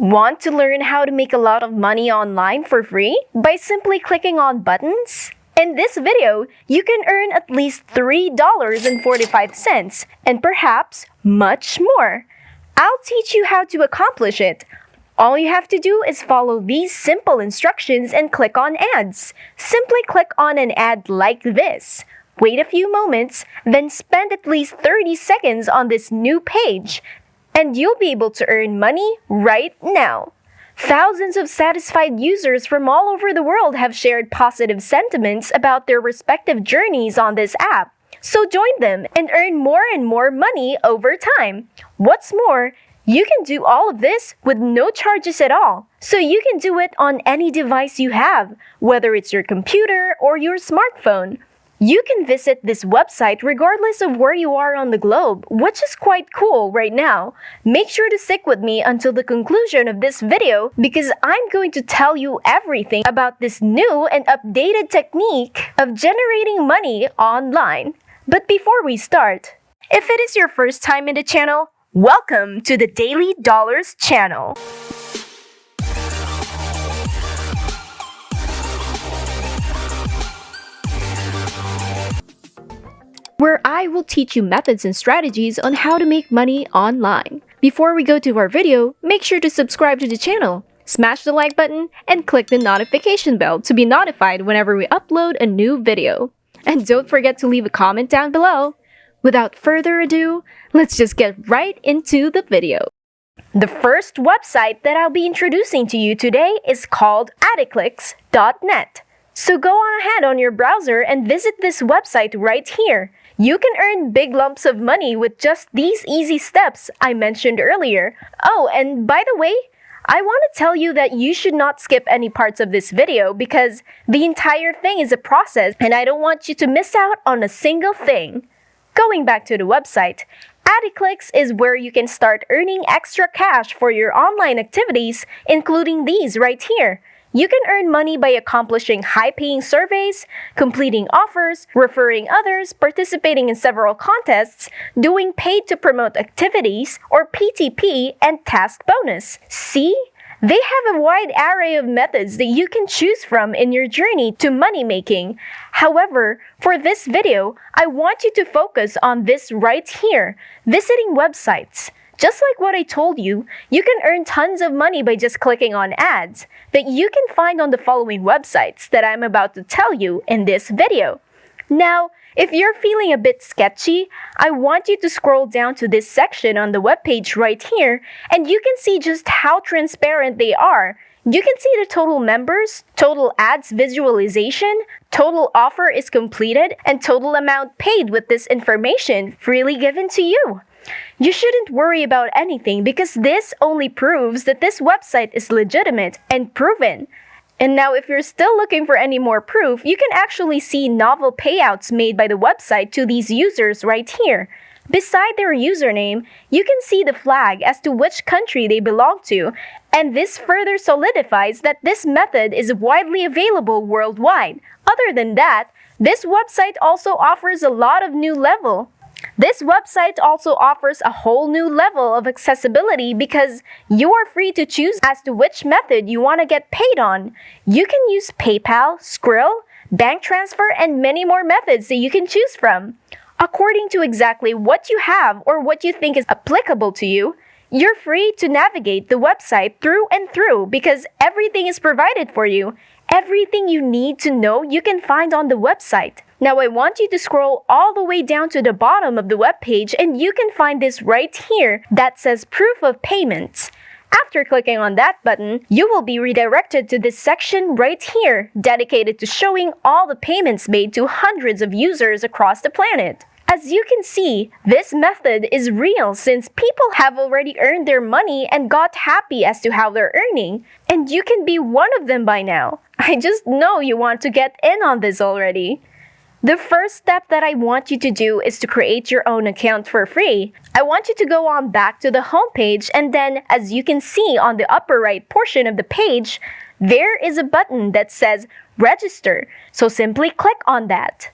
Want to learn how to make a lot of money online for free by simply clicking on buttons? In this video, you can earn at least $3.45 and perhaps much more. I'll teach you how to accomplish it. All you have to do is follow these simple instructions and click on ads. Simply click on an ad like this. Wait a few moments, then spend at least 30 seconds on this new page, and you'll be able to earn money right now. Thousands of satisfied users from all over the world have shared positive sentiments about their respective journeys on this app. So join them and earn more and more money over time. What's more, you can do all of this with no charges at all. So you can do it on any device you have, whether it's your computer or your smartphone. You can visit this website regardless of where you are on the globe, which is quite cool right now. Make sure to stick with me until the conclusion of this video because I'm going to tell you everything about this new and updated technique of generating money online. But before we start, if it is your first time in the channel, welcome to the Daily Dollars channel. Where I will teach you methods and strategies on how to make money online. Before we go to our video, make sure to subscribe to the channel, smash the like button, and click the notification bell to be notified whenever we upload a new video. And don't forget to leave a comment down below. Without further ado, let's just get right into the video. The first website that I'll be introducing to you today is called Addiclix.net. So go on ahead on your browser and visit this website right here. You can earn big lumps of money with just these easy steps I mentioned earlier. Oh, and by the way, I want to tell you that you should not skip any parts of this video because the entire thing is a process and I don't want you to miss out on a single thing. Going back to the website, Addiclix is where you can start earning extra cash for your online activities, including these right here. You can earn money by accomplishing high-paying surveys, completing offers, referring others, participating in several contests, doing paid-to-promote activities, or PTP, and task bonus. See? They have a wide array of methods that you can choose from in your journey to money-making. However, for this video, I want you to focus on this right here, visiting websites. Just like what I told you, you can earn tons of money by just clicking on ads that you can find on the following websites that I'm about to tell you in this video. Now, if you're feeling a bit sketchy, I want you to scroll down to this section on the webpage right here and you can see just how transparent they are. You can see the total members, total ads visualization, total offer is completed, and total amount paid with this information freely given to you. You shouldn't worry about anything because this only proves that this website is legitimate and proven. And now if you're still looking for any more proof, you can actually see novel payouts made by the website to these users right here. Beside their username, you can see the flag as to which country they belong to, and this further solidifies that this method is widely available worldwide. Other than that, this website also offers a lot of new level. This website also offers a whole new level of accessibility because you are free to choose as to which method you want to get paid on. You can use PayPal, Skrill, bank transfer, and many more methods that you can choose from. According to exactly what you have or what you think is applicable to you, you're free to navigate the website through and through because everything is provided for you. Everything you need to know you can find on the website. Now I want you to scroll all the way down to the bottom of the webpage and you can find this right here that says Proof of Payments. After clicking on that button, you will be redirected to this section right here, dedicated to showing all the payments made to hundreds of users across the planet. As you can see, this method is real since people have already earned their money and got happy as to how they're earning. And you can be one of them by now. I just know you want to get in on this already. The first step that I want you to do is to create your own account for free. I want you to go on back to the home page and then, as you can see on the upper right portion of the page, there is a button that says Register. So simply click on that.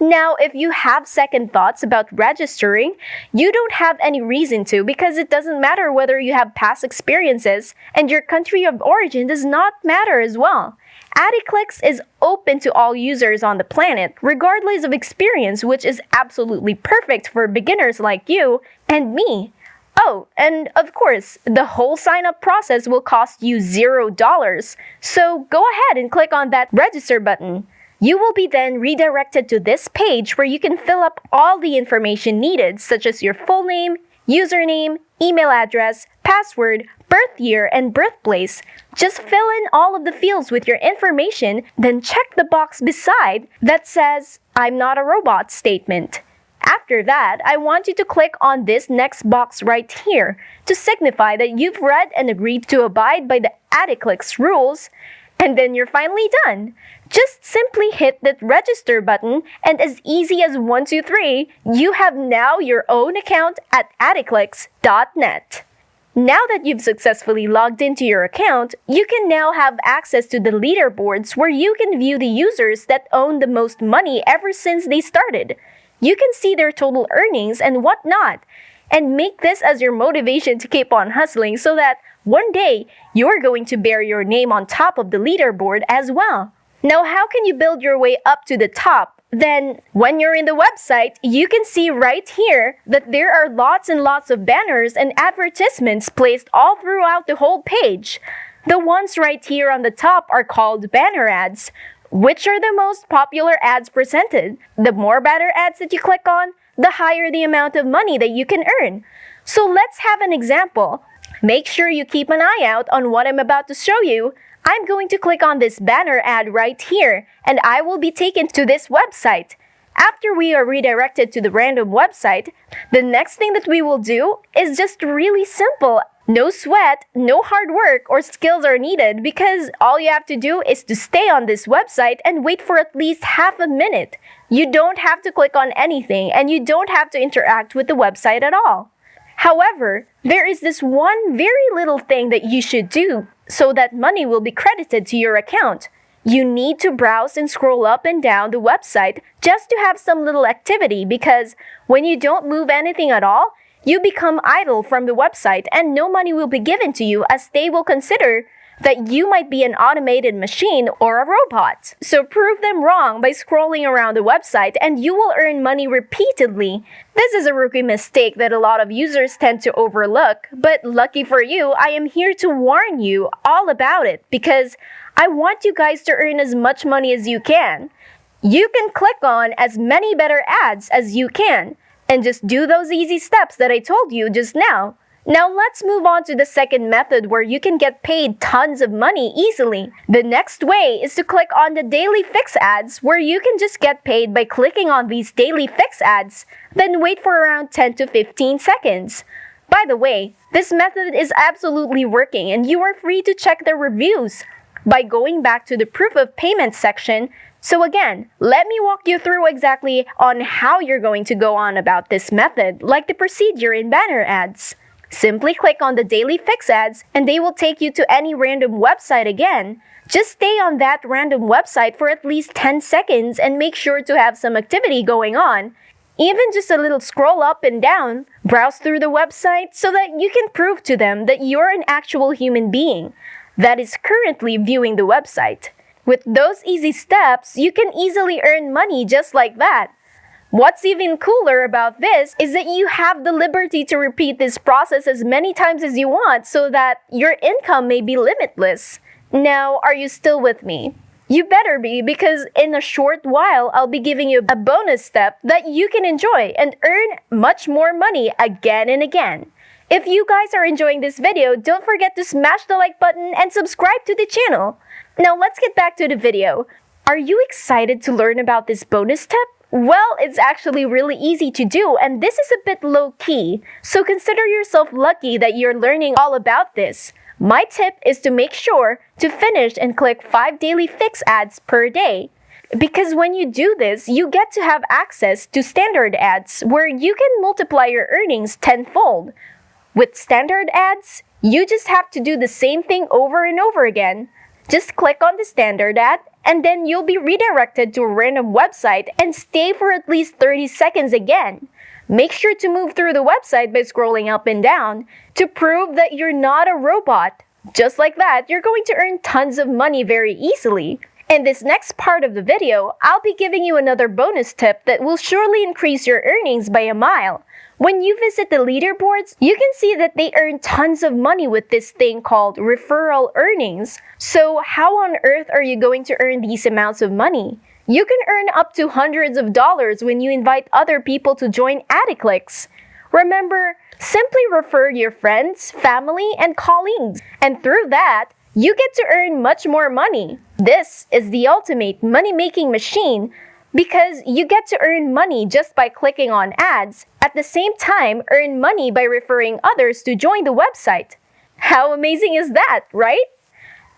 Now, if you have second thoughts about registering, you don't have any reason to because it doesn't matter whether you have past experiences and your country of origin does not matter as well. Addiclix is open to all users on the planet, regardless of experience, which is absolutely perfect for beginners like you and me. Oh, and of course, the whole sign-up process will cost you $0. So go ahead and click on that register button. You will be then redirected to this page where you can fill up all the information needed, such as your full name, username, email address, password, birth year, and birthplace. Just fill in all of the fields with your information, then check the box beside that says, "I'm not a robot" statement. After that, I want you to click on this next box right here to signify that you've read and agreed to abide by the Addiclix rules, and then you're finally done. Just simply hit that register button, and as easy as 1, 2, 3, you have now your own account at Addiclix.net. Now that you've successfully logged into your account, you can now have access to the leaderboards where you can view the users that own the most money ever since they started. You can see their total earnings and whatnot, and make this as your motivation to keep on hustling so that one day you're going to bear your name on top of the leaderboard as well. Now, how can you build your way up to the top? Then, when you're in the website, you can see right here that there are lots and lots of banners and advertisements placed all throughout the whole page. The ones right here on the top are called banner ads, which are the most popular ads presented. The more banner ads that you click on, the higher the amount of money that you can earn. So let's have an example. Make sure you keep an eye out on what I'm about to show you. I'm going to click on this banner ad right here, and I will be taken to this website. After we are redirected to the random website, the next thing that we will do is just really simple. No sweat, no hard work or skills are needed because all you have to do is to stay on this website and wait for at least half a minute. You don't have to click on anything and you don't have to interact with the website at all. However, there is this one very little thing that you should do so that money will be credited to your account. You need to browse and scroll up and down the website just to have some little activity because when you don't move anything at all, you become idle from the website and no money will be given to you as they will consider that you might be an automated machine or a robot. So prove them wrong by scrolling around the website and you will earn money repeatedly. This is a rookie mistake that a lot of users tend to overlook, but lucky for you, I am here to warn you all about it because I want you guys to earn as much money as you can. You can click on as many better ads as you can and just do those easy steps that I told you just now. Now let's move on to the second method where you can get paid tons of money easily. The next way is to click on the daily fix ads where you can just get paid by clicking on these daily fix ads, then wait for around 10 to 15 seconds. By the way, this method is absolutely working and you are free to check the reviews by going back to the proof of payment section. So again, let me walk you through exactly on how you're going to go on about this method, like the procedure in banner ads. Simply click on the daily fix ads and they will take you to any random website again. Just stay on that random website for at least 10 seconds and make sure to have some activity going on. Even just a little scroll up and down, browse through the website so that you can prove to them that you're an actual human being that is currently viewing the website. With those easy steps, you can easily earn money just like that. What's even cooler about this is that you have the liberty to repeat this process as many times as you want so that your income may be limitless. Now, are you still with me? You better be because in a short while, I'll be giving you a bonus step that you can enjoy and earn much more money again and again. If you guys are enjoying this video, don't forget to smash the like button and subscribe to the channel. Now let's get back to the video. Are you excited to learn about this bonus step? Well, it's actually really easy to do and this is a bit low-key, so consider yourself lucky that you're learning all about this. My tip is to make sure to finish and click 5 daily fix ads per day. Because when you do this, you get to have access to standard ads where you can multiply your earnings tenfold. With standard ads, you just have to do the same thing over and over again. Just click on the standard ad and then you'll be redirected to a random website and stay for at least 30 seconds again. Make sure to move through the website by scrolling up and down to prove that you're not a robot. Just like that, you're going to earn tons of money very easily. In this next part of the video, I'll be giving you another bonus tip that will surely increase your earnings by a mile. When you visit the leaderboards, you can see that they earn tons of money with this thing called Referral Earnings. So how on earth are you going to earn these amounts of money? You can earn up to hundreds of dollars when you invite other people to join Addiclix. Remember, simply refer your friends, family, and colleagues. And through that, you get to earn much more money. This is the ultimate money-making machine because you get to earn money just by clicking on ads, at the same time earn money by referring others to join the website. How amazing is that, right?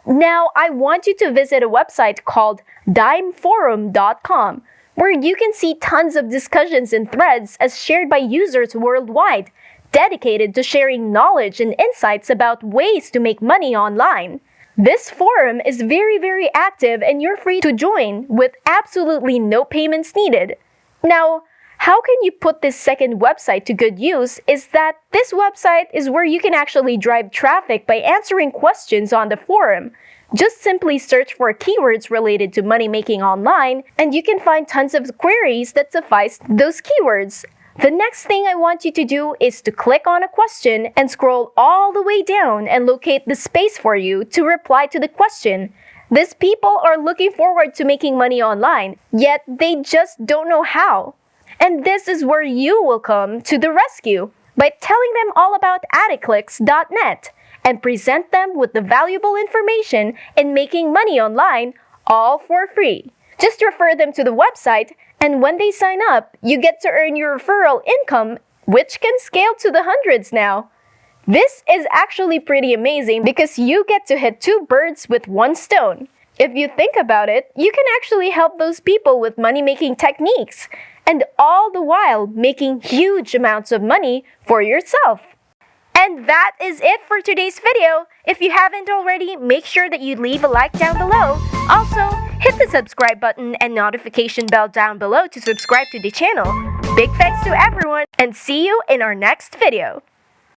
Now, I want you to visit a website called dimeforum.com, where you can see tons of discussions and threads as shared by users worldwide, dedicated to sharing knowledge and insights about ways to make money online. This forum is very active and you're free to join with absolutely no payments needed. Now, how can you put this second website to good use is that this website is where you can actually drive traffic by answering questions on the forum. Just simply search for keywords related to money making online and you can find tons of queries that suffice those keywords. The next thing I want you to do is to click on a question and scroll all the way down and locate the space for you to reply to the question. These people are looking forward to making money online, yet they just don't know how. And this is where you will come to the rescue by telling them all about Addiclix.net and present them with the valuable information in making money online, all for free. Just refer them to the website, and when they sign up, you get to earn your referral income, which can scale to the hundreds now. This is actually pretty amazing because you get to hit two birds with one stone. If you think about it, you can actually help those people with money-making techniques, and all the while making huge amounts of money for yourself. And that is it for today's video. If you haven't already, make sure that you leave a like down below. Also, hit the subscribe button and notification bell down below to subscribe to the channel. Big thanks to everyone, and see you in our next video.